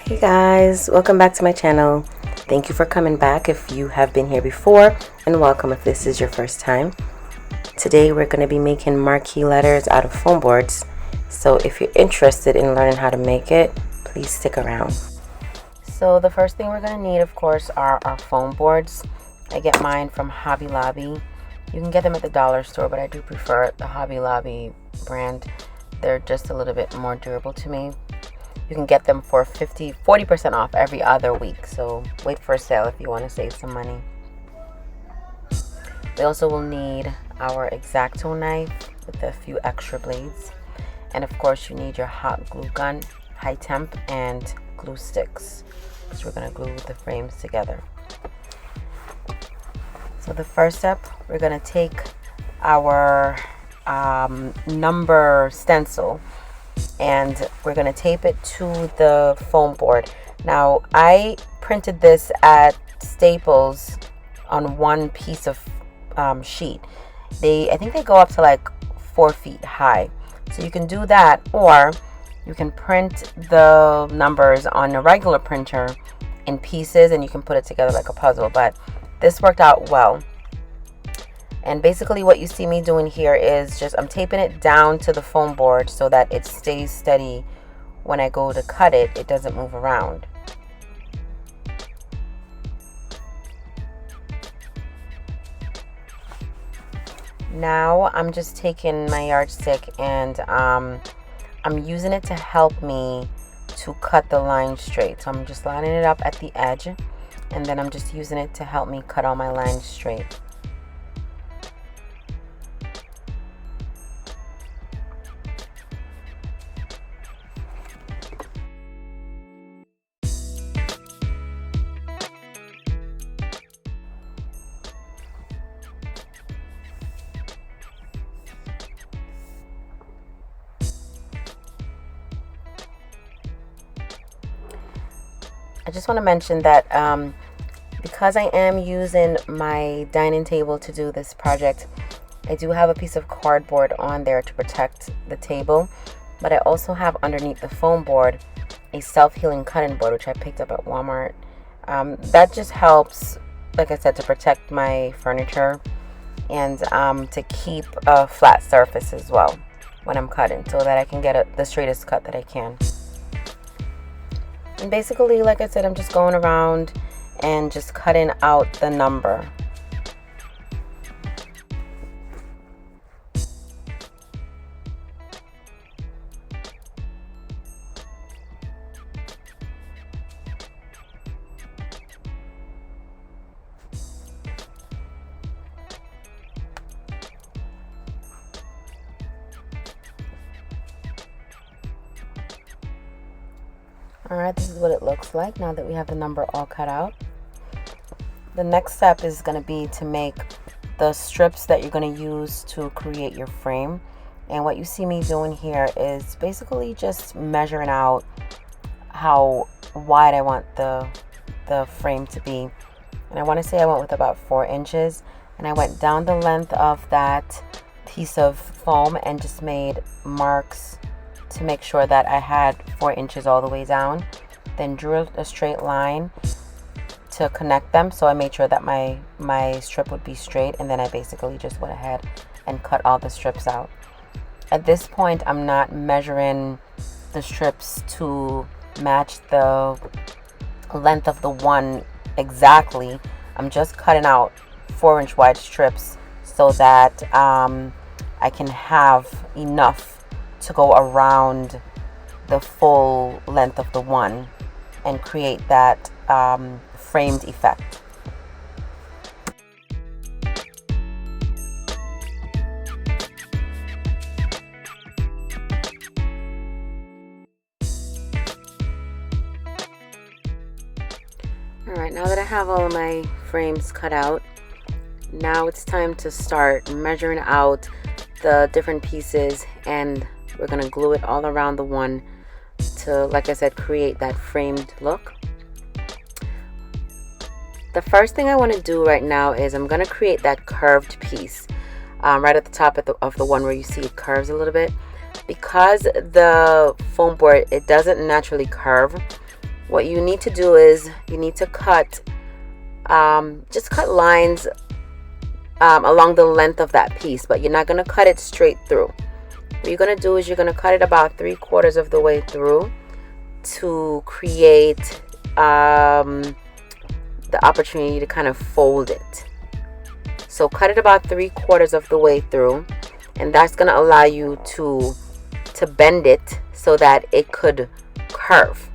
Hey guys, welcome back to my channel. Thank you for coming back if you have been here before, and welcome if this is your first time. Today we're going to be making marquee letters out of foam boards. So if you're interested in learning how to make it, please stick around. So the first thing we're going to need, of course, are our foam boards. I get mine from Hobby Lobby. You can get them at the dollar store, but I do prefer the Hobby Lobby brand. They're just a little bit more durable to me. You can get them for 40% off every other week. So wait for a sale if you want to save some money. We also will need our X-Acto knife with a few extra blades. And of course you need your hot glue gun, high temp, and glue sticks, because we're going to glue the frames together. So the first step, we're going to take our number stencil and we're going to tape it to the foam board. Now I printed this at Staples on one piece of sheet. I think they go up to like 4 feet high, so you can do that, or you can print the numbers on a regular printer in pieces and you can put it together like a puzzle, but this worked out well. And basically what you see me doing here is just I'm taping it down to the foam board so that it stays steady. When I go to cut it, it doesn't move around. Now I'm just taking my yardstick and I'm using it to help me to cut the line straight. So I'm just lining it up at the edge, and then I'm just using it to help me cut all my lines straight. I just want to mention that because I am using my dining table to do this project, I do have a piece of cardboard on there to protect the table, but I also have underneath the foam board a self-healing cutting board, which I picked up at Walmart. That just helps, like I said, to protect my furniture and to keep a flat surface as well when I'm cutting, so that I can get the straightest cut that I can. And basically, like I said, I'm just going around and just cutting out the number. Alright, this is what it looks like now that we have the number all cut out. The next step is going to be to make the strips that you're going to use to create your frame. And what you see me doing here is basically just measuring out how wide I want the frame to be. And I want to say I went with about 4 inches. And I went down the length of that piece of foam and just made marks to make sure that I had 4 inches all the way down. Then drew a straight line to connect them, so I made sure that my strip would be straight, and then I basically just went ahead and cut all the strips out. At this point, I'm not measuring the strips to match the length of the one exactly. I'm just cutting out 4-inch wide strips so that I can have enough to go around the full length of the one and create that framed effect. Alright, now that I have all of my frames cut out, now it's time to start measuring out the different pieces, and we're going to glue it all around the one to, like I said, create that framed look. The first thing I want to do right now is I'm going to create that curved piece right at the top of the one where you see it curves a little bit. Because the foam board, it doesn't naturally curve, what you need to do is you need to cut, just cut lines along the length of that piece, but you're not going to cut it straight through. What you're going to do is you're going to cut it about 3/4 of the way through to create the opportunity to kind of fold it. So cut it about 3/4 of the way through, and that's going to allow you to bend it so that it could curve.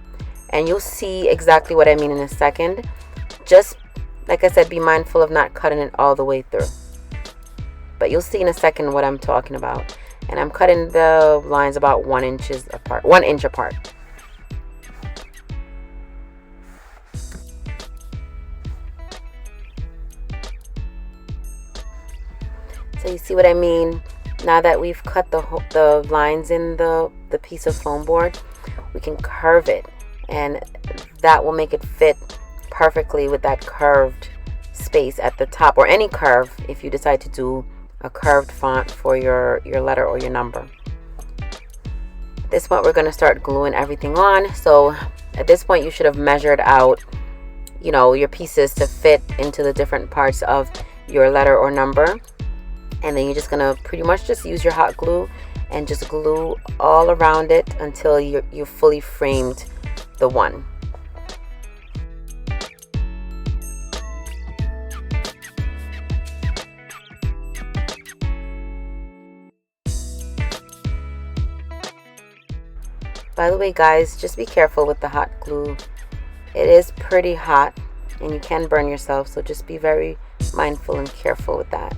And you'll see exactly what I mean in a second. Just like I said, be mindful of not cutting it all the way through. But you'll see in a second what I'm talking about. And I'm cutting the lines about 1 inch apart. So you see what I mean? Now that we've cut the lines in the piece of foam board, we can curve it, and that will make it fit perfectly with that curved space at the top, or any curve if you decide to do a curved font for your letter or your number. At this point, we're going to start gluing everything on. So at this point, you should have measured out, your pieces to fit into the different parts of your letter or number. And then you're just gonna pretty much just use your hot glue and just glue all around it until you fully framed the one. By the way, guys, just be careful with the hot glue. It is pretty hot and you can burn yourself, so just be very mindful and careful with that.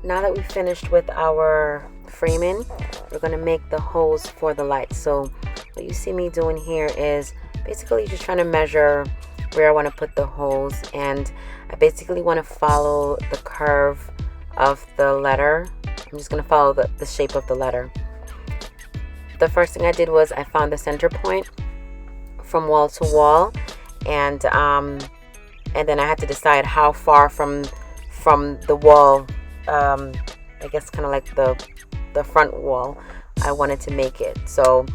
Now that we've finished with our framing, we're going to make the holes for the lights. So what you see me doing here is basically just trying to measure where I want to put the holes, and I basically want to follow the curve of the letter. I'm just going to follow the shape of the letter. The first thing I did was I found the center point from wall to wall, and then I had to decide how far from the wall, I guess kind of like the front wall, I wanted to make it. So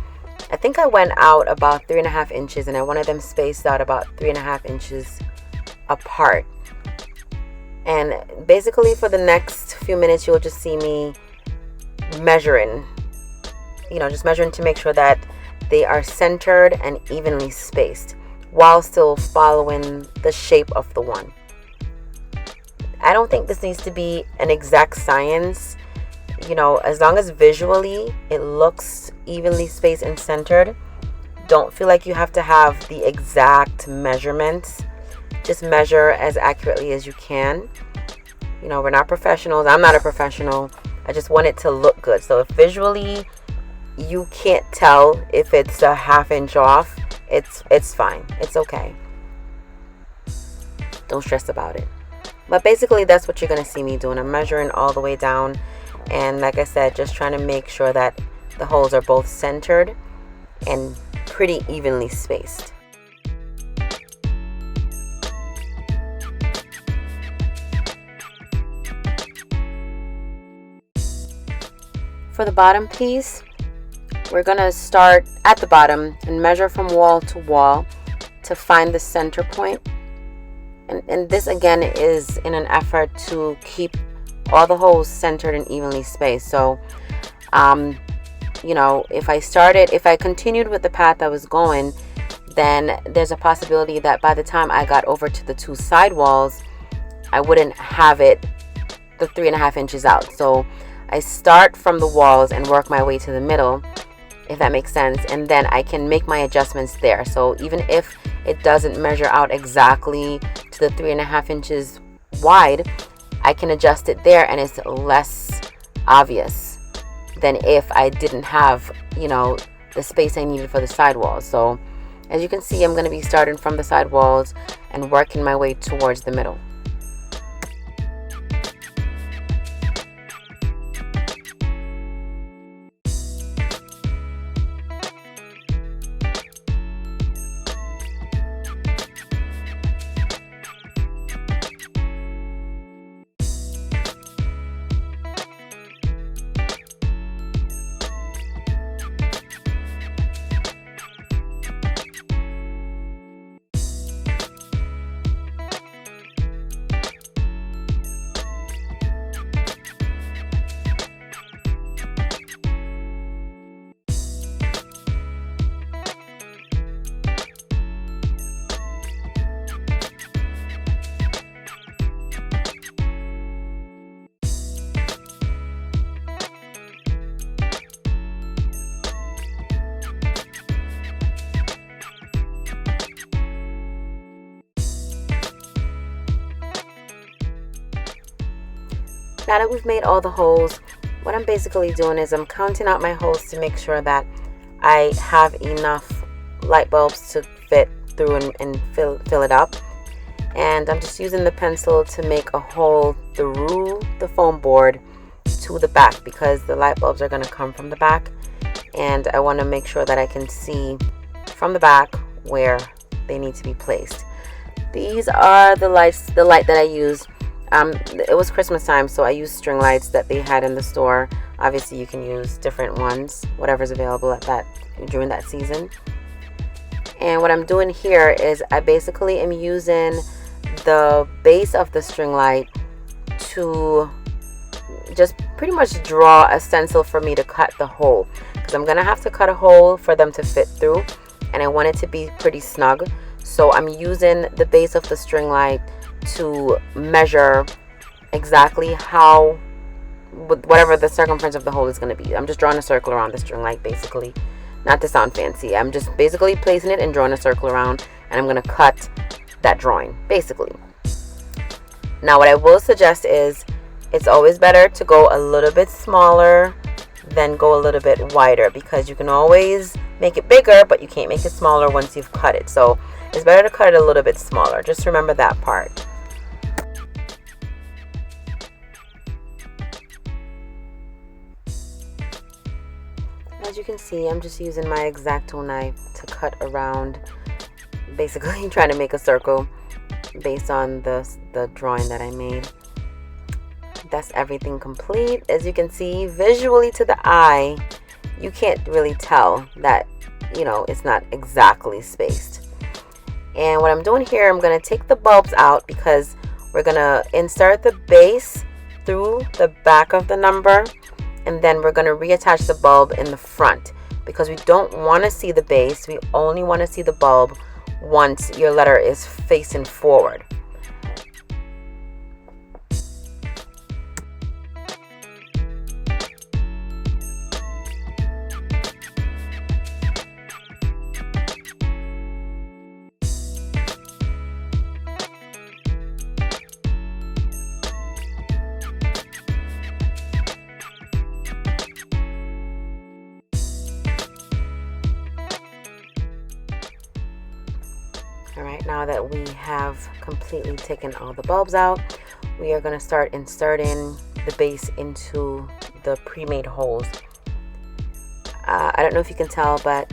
I think I went out about 3.5 inches, and I wanted them spaced out about 3.5 inches apart. And basically for the next few minutes, you'll just see me measuring, just measuring to make sure that they are centered and evenly spaced while still following the shape of the one. I don't think this needs to be an exact science. As long as visually it looks evenly spaced and centered, don't feel like you have to have the exact measurements. Just measure as accurately as you can. We're not professionals. I'm not a professional. I just want it to look good. So if visually you can't tell if it's a 1/2 inch off, it's fine. It's okay. Don't stress about it. But basically that's what you're going to see me doing. I'm measuring all the way down, and like I said, just trying to make sure that the holes are both centered and pretty evenly spaced. for the bottom piece, we're going to start at the bottom and measure from wall to wall to find the center point. And this again is in an effort to keep all the holes centered and evenly spaced. So you know, if I continued with the path I was going, then there's a possibility that by the time I got over to the two side walls, I wouldn't have it the 3.5 inches out. So I start from the walls and work my way to the middle, if that makes sense, and then I can make my adjustments there. So even if it doesn't measure out exactly to the 3.5 inches wide, I can adjust it there and it's less obvious than if I didn't have, you know, the space I needed for the side walls. So as you can see, I'm going to be starting from the side walls and working my way towards the middle. Now that we've made all the holes, what I'm basically doing is I'm counting out my holes to make sure that I have enough light bulbs to fit through and fill it up. And I'm just using the pencil to make a hole through the foam board to the back, because the light bulbs are going to come from the back, and I want to make sure that I can see from the back where they need to be placed. These are the light that I used. It was Christmas time, so I used string lights that they had in the store. Obviously you can use different ones, whatever's available during that season. And what I'm doing here is I basically am using the base of the string light to just pretty much draw a stencil for me to cut the hole, because I'm gonna have to cut a hole for them to fit through, and I want it to be pretty snug. So I'm using the base of the string light to measure exactly how, whatever the circumference of the hole is going to be. I'm just drawing a circle around the string light, basically, not to sound fancy. I'm just basically placing it and drawing a circle around, and I'm going to cut that drawing basically. Now what I will suggest is it's always better to go a little bit smaller than go a little bit wider, because you can always make it bigger but you can't make it smaller once you've cut it. So it's better to cut it a little bit smaller. Just remember that part. As you can see, I'm just using my X-Acto knife to cut around, basically trying to make a circle based on the drawing that I made. That's everything complete. As you can see, visually to the eye, you can't really tell that, you know, it's not exactly spaced. And what I'm doing here, I'm going to take the bulbs out, because we're going to insert the base through the back of the number, and then we're going to reattach the bulb in the front, because we don't want to see the base. We only want to see the bulb once your letter is facing forward. Alright, now that we have completely taken all the bulbs out, we are going to start inserting the base into the pre-made holes. I don't know if you can tell, but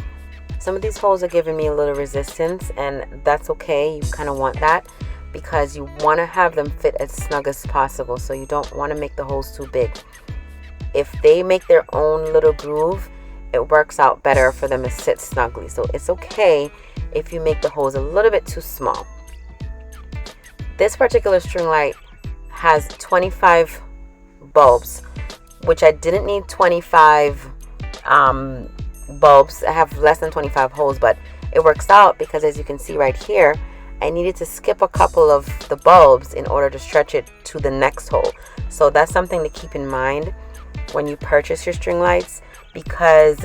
some of these holes are giving me a little resistance, and that's okay. You kind of want that, because you want to have them fit as snug as possible, so you don't want to make the holes too big. if they make their own little groove, it works out better for them to sit snugly. So it's okay if you make the holes a little bit too small. This particular string light has 25 bulbs, which I didn't need 25 bulbs. I have less than 25 holes, but it works out because, as you can see right here, I needed to skip a couple of the bulbs in order to stretch it to the next hole. So that's something to keep in mind when you purchase your string lights, because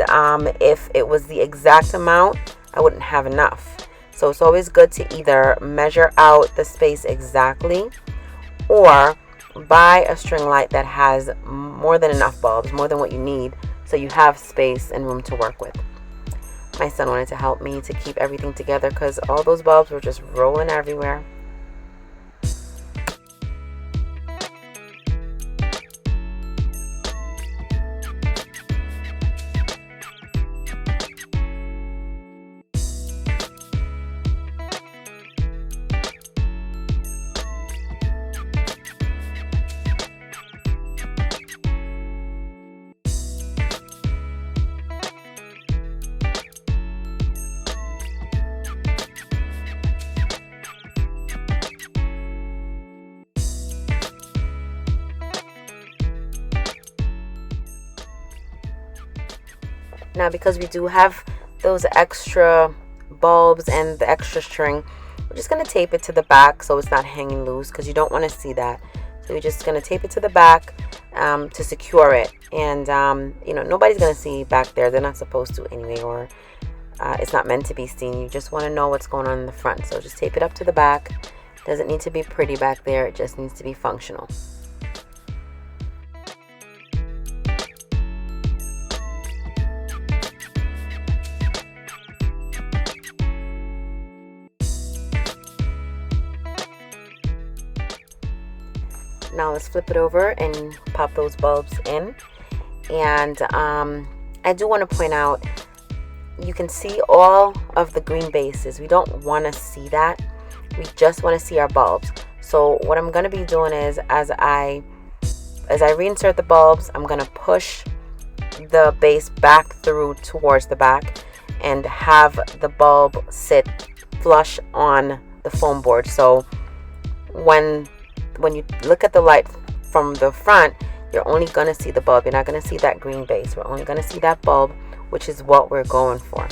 if it was the exact amount, I wouldn't have enough. So it's always good to either measure out the space exactly or buy a string light that has more than enough bulbs, more than what you need, so you have space and room to work with. My son wanted to help me to keep everything together because all those bulbs were just rolling everywhere. Now, because we do have those extra bulbs and the extra string, we're just going to tape it to the back so it's not hanging loose, because you don't want to see that. So you're just going to tape it to the back to secure it. And, nobody's going to see back there. They're not supposed to anyway, or it's not meant to be seen. You just want to know what's going on in the front. So just tape it up to the back. It doesn't need to be pretty back there. It just needs to be functional. Now let's flip it over and pop those bulbs in. And I do want to point out, you can see all of the green bases. We don't want to see that. We just want to see our bulbs. So what I'm going to be doing is, as I reinsert the bulbs, I'm going to push the base back through towards the back and have the bulb sit flush on the foam board. So when you look at the light from the front, you're only going to see the bulb. You're not going to see that green base. We're only going to see that bulb, which is what we're going for.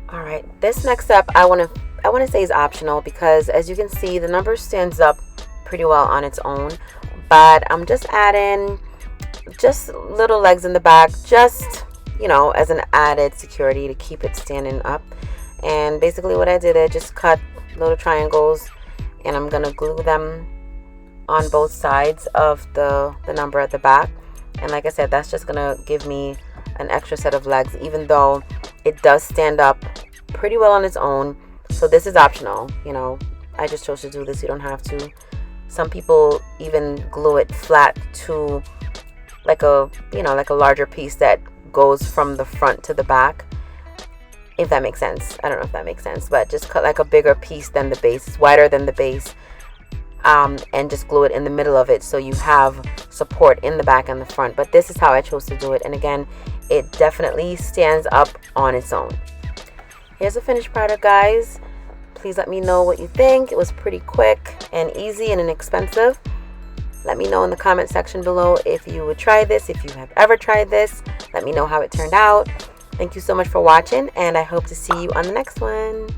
All right, this next step I want to say is optional, because as you can see, the number stands up pretty well on its own, but I'm just adding just little legs in the back, just as an added security to keep it standing up. And basically what I did, I just cut little triangles and I'm gonna glue them on both sides of the number at the back. And like I said, that's just gonna give me an extra set of legs, even though it does stand up pretty well on its own. So this is optional. I just chose to do this. You don't have to. Some people even glue it flat to like a, you know, like a larger piece that goes from the front to the back, if that makes sense. I don't know if that makes sense, but just cut like a bigger piece than the base. It's wider than the base, and just glue it in the middle of it so you have support in the back and the front. But this is how I chose to do it, and again, it definitely stands up on its own. Here's the finished product, guys. Please let me know what you think. It was pretty quick and easy and inexpensive. Let me know in the comment section below if you would try this, if you have ever tried this. Let me know how it turned out. Thank you so much for watching, and I hope to see you on the next one.